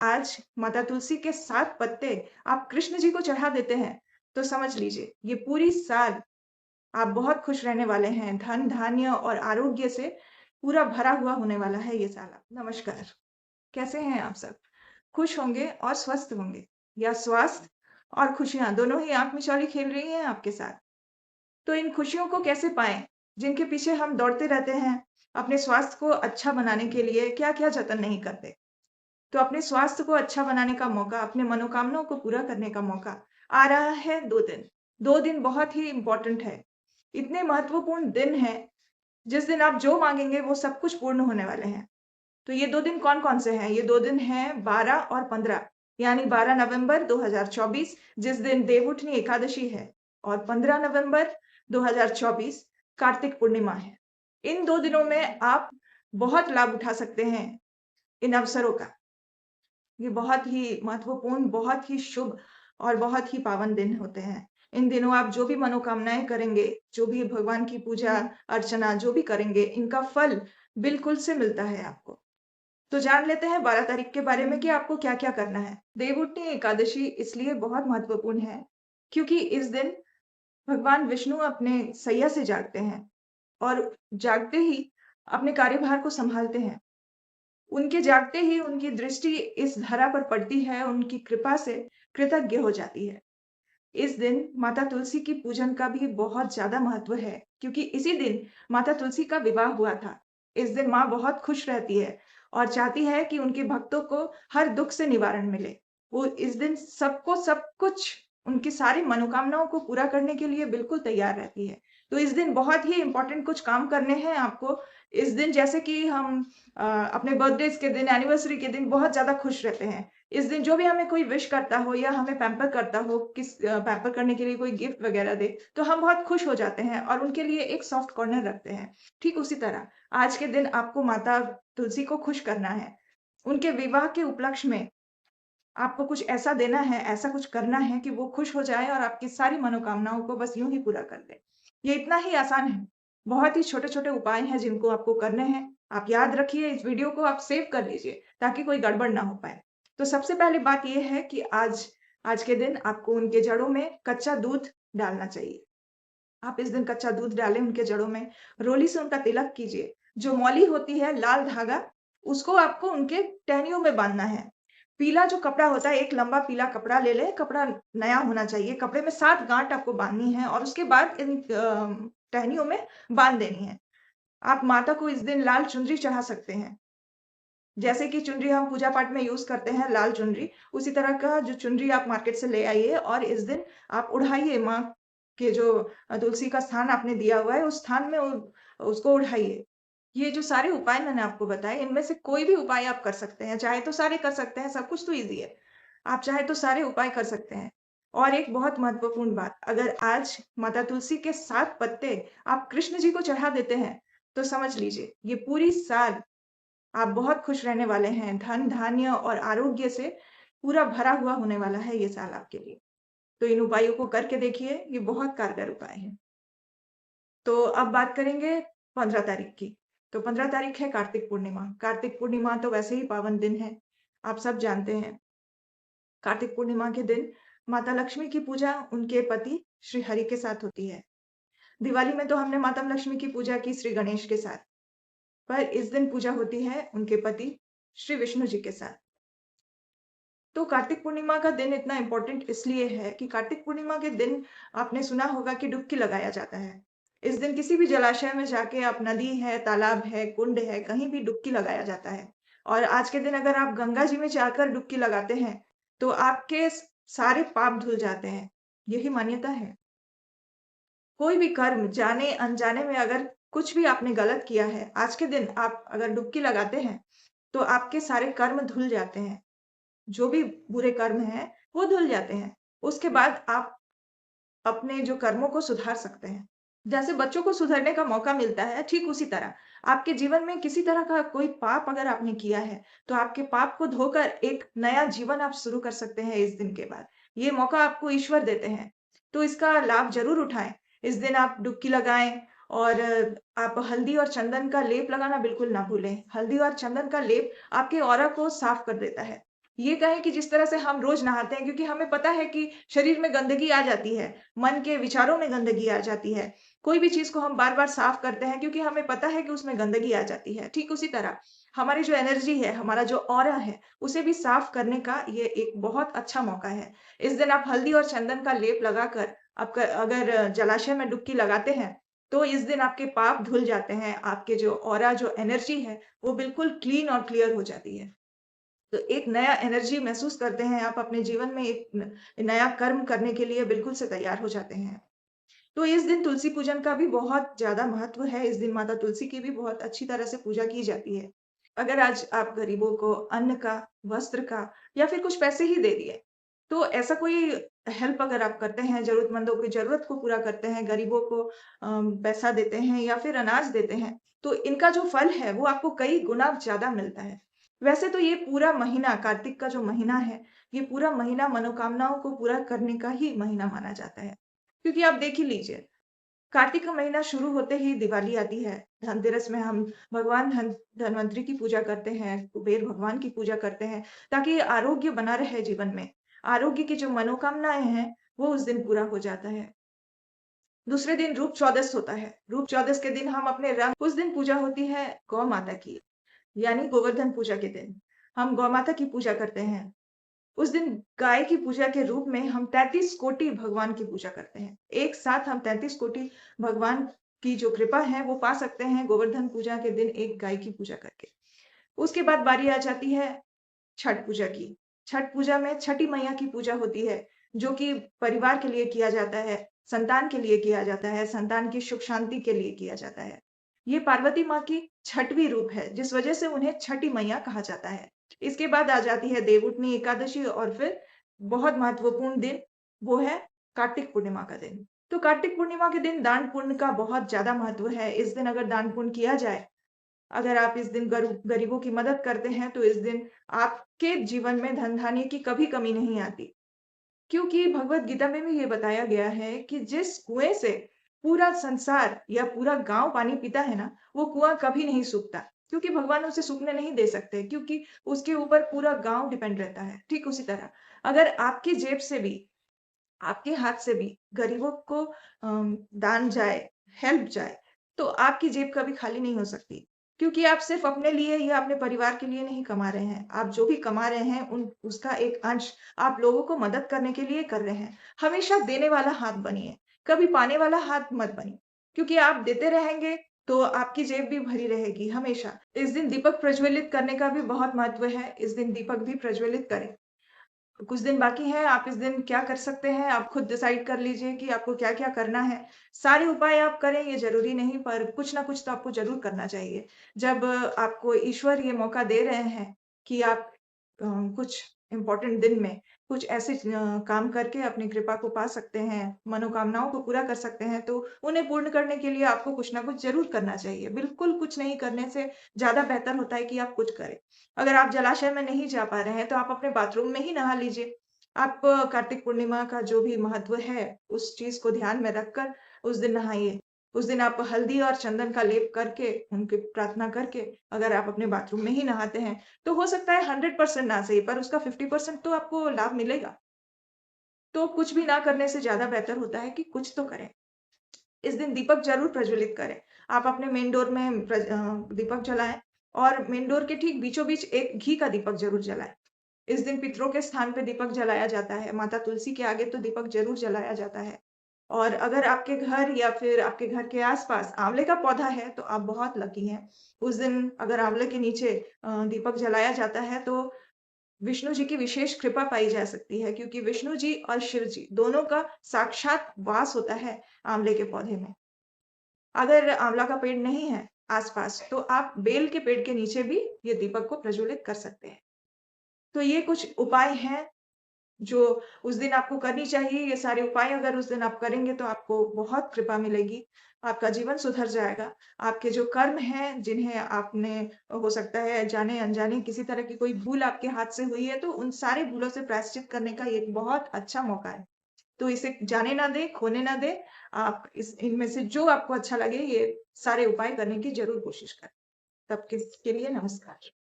आज माता तुलसी के 7 पत्ते आप कृष्ण जी को चढ़ा देते हैं, तो समझ लीजिए ये पूरी साल आप बहुत खुश रहने वाले हैं। धन, धान्य और आरोग्य से पूरा भरा हुआ होने वाला है ये साल। नमस्कार, कैसे हैं आप सब? खुश होंगे और स्वस्थ होंगे या स्वास्थ्य और खुशियाँ दोनों ही आँख मिचौली खेल रही हैं आपके साथ। तो इन खुशियों को कैसे पाएँ, जिनके पीछे हम दौड़ते रहते हैं, अपने स्वास्थ्य को अच्छा बनाने के लिए क्या-क्या जतन नहीं करते। तो अपने स्वास्थ्य को अच्छा बनाने का मौका, अपने मनोकामनाओं को पूरा करने का मौका आ रहा है 2 दिन। 2 दिन बहुत ही इम्पोर्टेंट है। इतने महत्वपूर्ण दिन हैं, जिस दिन आप जो माँगेंगे वो सब कुछ पूर्ण होने वाले हैं। तो ये 2 दिन कौन-कौन से हैं? ये 2 दिन हैं 12 और 15 यानी 12 नवंबर 2024 जिस दिन देवउठनी एकादशी है और 15 नवंबर 2024 कार्तिक पूर्णिमा है। इन 2 दिनों में आप बहुत लाभ उठा सकते हैं इन अवसरों का। ये बहुत ही महत्वपूर्ण, बहुत ही शुभ और बहुत ही पावन दिन होते हैं। इन दिनों आप जो भी मनोकामनाएँ करेंगे, जो भी भगवान की पूजा अर्चना जो भी करेंगे, इनका फल बिल्कुल से मिलता है आपको। तो जान लेते हैं 12 तारीख के बारे में कि आपको क्या-क्या करना है। देवउठनी एकादशी इसलिए बहुत महत्वपूर्ण है, क्योंकि इस दिन भगवान विष्णु अपने सैया से जागते हैं और जागते ही अपने कार्यभार को सँभालते हैं। उनके जागते ही उनकी दृष्टि इस धरा पर पड़ती है, उनकी कृपा से कृतज्ञ हो जाती है। इस दिन माता तुलसी की पूजन का भी बहुत ज़्यादा महत्व है, क्योंकि इसी दिन माता तुलसी का विवाह हुआ था। इस दिन माँ बहुत खुश रहती है और चाहती है कि उनके भक्तों को हर दुःख से निवारण मिले। वो इस दिन सबको सब कुछ उनकी सारी मनोकामनाओं को पूरा करने के लिए बिल्कुल तैयार रहती है। तो इस दिन बहुत ही इम्पोर्टेंट कुछ काम करने हैं आपको। इस दिन जैसे कि हम अपने बर्थडेज़ के दिन, एनिवर्सरी के दिन बहुत ज़्यादा खुश रहते हैं। इस दिन जो भी हमें कोई विश करता हो या हमें पैम्पर करता हो, पैम्पर करने के लिए कोई गिफ्ट वगैरह दे, तो हम बहुत खुश हो जाते हैं और उनके लिए एक सॉफ्ट कॉर्नर रखते हैं। ठीक उसी तरह आज के दिन आपको माता तुलसी को खुश करना है। उनके विवाह के उपलक्ष्य में आपको कुछ ऐसा देना है, ऐसा कुछ करना है कि वो खुश हो जाएँ और आपकी सारी मनोकामनाओं को बस यूँ ही पूरा कर दें। ये इतना ही आसान है। बहुत ही छोटे-छोटे उपाय हैं जिनको आपको करने हैं। आप याद रखिए, इस वीडियो को आप सेव कर लीजिए ताकि कोई गड़बड़ ना हो पाए। तो सबसे पहली बात ये है कि आज आज के दिन आपको उनके जड़ों में कच्चा दूध डालना चाहिए। आप इस दिन कच्चा दूध डालें उनके जड़ों में, रोली से उनका तिलक कीजिए। जो मौली होती है लाल धागा, उसको आपको उनके टहनियों में बाँधना है। पीला जो कपड़ा होता है, एक लंबा पीला कपड़ा ले लें, कपड़ा नया होना चाहिए। कपड़े में 7 गाँठ आपको बाँधनी है और उसके बाद इन टहनियों में बाँध देनी है। आप माता को इस दिन लाल चुनरी चढ़ा सकते हैं। जैसे कि चुनरी हम पूजा पाठ में यूज़ करते हैं लाल चुनरी, उसी तरह का जो चुनरी आप मार्केट से ले आइए और इस दिन आप उढ़ाइए माँ के जो तुलसी का स्थान आपने दिया हुआ है, उस स्थान में उसको उढ़ाइए। ये जो सारे उपाय मैंने आपको बताए, इनमें से कोई भी उपाय आप कर सकते हैं, चाहे तो सारे कर सकते हैं, सब कुछ तो ईज़ी है। आप चाहे तो सारे उपाय कर सकते हैं। और एक बहुत महत्वपूर्ण बात, अगर आज माता तुलसी के 7 पत्ते आप कृष्ण जी को चढ़ा देते हैं, तो समझ लीजिए ये पूरी साल आप बहुत खुश रहने वाले हैं। धन, धान्य और आरोग्य से पूरा भरा हुआ होने वाला है ये साल आपके लिए। तो इन उपायों को करके देखिए, ये बहुत कारगर उपाय हैं। तो अब बात करेंगे 15 तारीख की। तो 15 तारीख है कार्तिक पूर्णिमा। कार्तिक पूर्णिमा तो वैसे ही पावन दिन है, आप सब जानते हैं। कार्तिक पूर्णिमा के दिन माता लक्ष्मी की पूजा उनके पति श्री हरि के साथ होती है। दिवाली में तो हमने माता लक्ष्मी की पूजा की श्री गणेश के साथ, पर इस दिन पूजा होती है उनके पति श्री विष्णु जी के साथ। तो कार्तिक पूर्णिमा का दिन इतना इम्पोर्टेंट इसलिए है कि कार्तिक पूर्णिमा के दिन आपने सुना होगा कि डुबकी लगाया जाता है। इस दिन किसी भी जलाशय में जाके आप नदी है, तालाब है, कुंड है, कहीं भी डुबकी लगाया जाता है। और आज के दिन अगर आप गंगा जी में जाकर डुबकी लगाते हैं, तो आपके सारे पाप धुल जाते हैं। यही मान्यता है। कोई भी कर्म जाने-अनजाने में अगर कुछ भी आपने गलत किया है, आज के दिन आप अगर डुबकी लगाते हैं, तो आपके सारे कर्म धुल जाते हैं। जो भी बुरे कर्म हैं, वो धुल जाते हैं। उसके बाद आप अपने जो कर्मों को सुधार सकते हैं। जैसे बच्चों को सुधरने का मौका मिलता है, ठीक उसी तरह आपके जीवन में किसी तरह का कोई पाप अगर आपने किया है, तो आपके पाप को धोकर एक नया जीवन आप शुरू कर सकते हैं इस दिन के बाद। ये मौका आपको ईश्वर देते हैं, तो इसका लाभ ज़रूर उठाएँ। इस दिन आप डुबकी लगाएँ और आप हल्दी और चंदन का लेप लगाना बिल्कुल ना भूलें। हल्दी और चंदन का लेप आपके ऑरा को साफ कर देता है। ये कहें कि जिस तरह से हम रोज़ नहाते हैं क्योंकि हमें पता है कि शरीर में गंदगी आ जाती है, मन के विचारों में गंदगी आ जाती है। कोई भी चीज़ को हम बार-बार साफ़ करते हैं क्योंकि हमें पता है कि उसमें गंदगी आ जाती है। ठीक उसी तरह हमारी जो एनर्जी है, हमारा जो ऑरा है, उसे भी साफ़ करने का ये एक बहुत अच्छा मौका है। इस दिन आप हल्दी और चंदन का लेप लगाकर आपका अगर जलाशय में डुबकी लगाते हैं, तो इस दिन आपके पाप धुल जाते हैं, आपके जो ऑरा जो एनर्जी है, वो बिल्कुल क्लीन और क्लियर हो जाती है। तो एक नया एनर्जी महसूस करते हैं आप अपने जीवन में एक नया कर्म करने के लिए बिल्कुल से तैयार हो जाते हैं। तो इस दिन तुलसी पूजन का भी बहुत ज़्यादा महत्व है, इस दिन माता तुलसी की भी बहुत अच्छी तरह से पूजा की जाती है। अगर आज आप गरीबों को अन्न का, वस्त्र का या फिर कुछ पैसे ही दे दिए, तो ऐसा कोई हेल्प अगर आप करते हैं, ज़रूरतमंदों की ज़रूरत को पूरा करते हैं, गरीबों को पैसा देते हैं या फिर अनाज देते हैं, तो इनका जो फल है वो आपको कई गुना ज़्यादा मिलता है। वैसे तो ये पूरा महीना कार्तिक का जो महीना है, ये पूरा महीना मनोकामनाओं को पूरा करने का ही महीना माना जाता है। क्योंकि आप देख ही लीजिए, कार्तिक का महीना शुरू होते ही दिवाली आती है। धनतेरस में हम भगवान धनवंतरी की पूजा करते हैं, कुबेर भगवान की पूजा करते हैं, ताकि आरोग्य बना रहे जीवन में। आरोग्य की जो मनोकामनाएँ हैं, वो उस दिन पूरा हो जाता है। दूसरे दिन रूप चौदस होता है। रूप चौदस के दिन हम अपने रंग उस दिन पूजा होती है गौ माता की, यानी गोवर्धन पूजा के दिन। हम गौ माता की पूजा करते हैं। उस दिन गाय की पूजा के रूप में हम 33 कोटि भगवान की पूजा करते हैं। एक साथ हम 33 कोटि भगवान की जो कृपा है वो पा सकते हैं गोवर्धन पूजा के दिन एक गाय की पूजा करके। उसके बाद बारी आ जाती है छठ पूजा की। छठ पूजा में छठी मैया की पूजा होती है, जो कि परिवार के लिए किया जाता है, संतान के लिए किया जाता है, संतान की सुख शांति के लिए किया जाता है। ये पार्वती माँ की छठवीं रूप है, जिस वजह से उन्हें छठी मैया कहा जाता है। इसके बाद आ जाती है देवउठनी एकादशी और फिर बहुत महत्वपूर्ण दिन, वो है कार्तिक पूर्णिमा का दिन। तो कार्तिक पूर्णिमा के दिन दान पुण्य का बहुत ज़्यादा महत्व है। इस दिन अगर दान पुण्य किया जाए, अगर आप इस दिन गरीबों की मदद करते हैं, तो इस दिन आपके जीवन में धन-धान्य की कभी कमी नहीं आती। क्योंकि भगवत गीता में भी ये बताया गया है कि जिस कुएँ से पूरा संसार या पूरा गाँव पानी पीता है ना, वो कुआँ कभी नहीं सूखता। क्योंकि भगवान उसे सूखने नहीं दे सकते, क्योंकि उसके ऊपर पूरा गाँव डिपेंड रहता है। ठीक उसी तरह, अगर आपकी जेब से भी, आपके हाथ से भी गरीबों को दान जाए, हेल्प जाए, तो आपकी जेब कभी खाली नहीं हो सकती। क्योंकि आप सिर्फ़ अपने लिए या अपने परिवार के लिए नहीं कमा रहे हैं। आप जो भी कमा रहे हैं उन उसका एक अंश आप लोगों को मदद करने के लिए कर रहे हैं। हमेशा देने वाला हाथ बनिए, कभी पाने वाला हाथ मत बनिए। क्योंकि आप देते रहेंगे तो आपकी जेब भी भरी रहेगी हमेशा। इस दिन दीपक प्रज्वलित करने का भी बहुत महत्व है। इस दिन दीपक भी प्रज्वलित करें। कुछ दिन बाकी हैं, आप इस दिन क्या कर सकते हैं, आप खुद डिसाइड कर लीजिए कि आपको क्या-क्या करना है। सारे उपाय आप करें ये ज़रूरी नहीं, पर कुछ ना कुछ तो आपको ज़रूर करना चाहिए। जब आपको ईश्वर ये मौका दे रहे हैं कि आप कुछ इम्पोर्टेंट दिन में कुछ ऐसे काम करके अपनी कृपा को पा सकते हैं, मनोकामनाओं को पूरा कर सकते हैं, तो उन्हें पूर्ण करने के लिए आपको कुछ ना कुछ ज़रूर करना चाहिए। बिल्कुल कुछ नहीं करने से ज़्यादा बेहतर होता है कि आप कुछ करें। अगर आप जलाशय में नहीं जा पा रहे हैं, तो आप अपने बाथरूम में ही नहा लीजिए। आप कार्तिक पूर्णिमा का जो भी महत्व है, उस चीज़ को ध्यान में रखकर उस दिन नहाइए। उस दिन आप हल्दी और चंदन का लेप करके, उनकी प्रार्थना करके, अगर आप अपने बाथरूम में ही नहाते हैं, तो हो सकता है 100% ना सही, पर उसका 50% तो आपको लाभ मिलेगा। तो कुछ भी ना करने से ज़्यादा बेहतर होता है कि कुछ तो करें। इस दिन दीपक ज़रूर प्रज्वलित करें। आप अपने मेन डोर में दीपक जलाएँ और मेन डोर के ठीक बीचों-बीच एक घी का दीपक ज़रूर जलाएँ। इस दिन पितरों के स्थान पे दीपक जलाया जाता है, माता तुलसी के आगे तो दीपक ज़रूर जलाया जाता है। और अगर आपके घर या फिर आपके घर के आस-पास आँवले का पौधा है, तो आप बहुत लकी हैं। उस दिन अगर आँवले के नीचे दीपक जलाया जाता है, तो विष्णु जी की विशेष कृपा पाई जा सकती है, क्योंकि विष्णु जी और शिव जी दोनों का साक्षात वास होता है आँवले के पौधे में। अगर आँवला का पेड़ नहीं है आस-पास, तो आप बेल के पेड़ के नीचे भी ये दीपक को प्रज्वलित कर सकते हैं। तो ये कुछ उपाय हैं, जो उस दिन आपको करनी चाहिए। ये सारे उपाय अगर उस दिन आप करेंगे, तो आपको बहुत कृपा मिलेगी, आपका जीवन सुधर जाएगा। आपके जो कर्म हैं, जिन्हें आपने हो सकता है जाने-अनजाने किसी तरह की कोई भूल आपके हाथ से हुई है, तो उन सारे भूलों से प्रायश्चित करने का ये एक बहुत अच्छा मौका है। तो इसे जाने ना दें, खोने ना दें। आप इस इनमें से जो आपको अच्छा लगे, ये सारे उपाय करने की ज़रूर कोशिश करें। तब के लिए नमस्कार।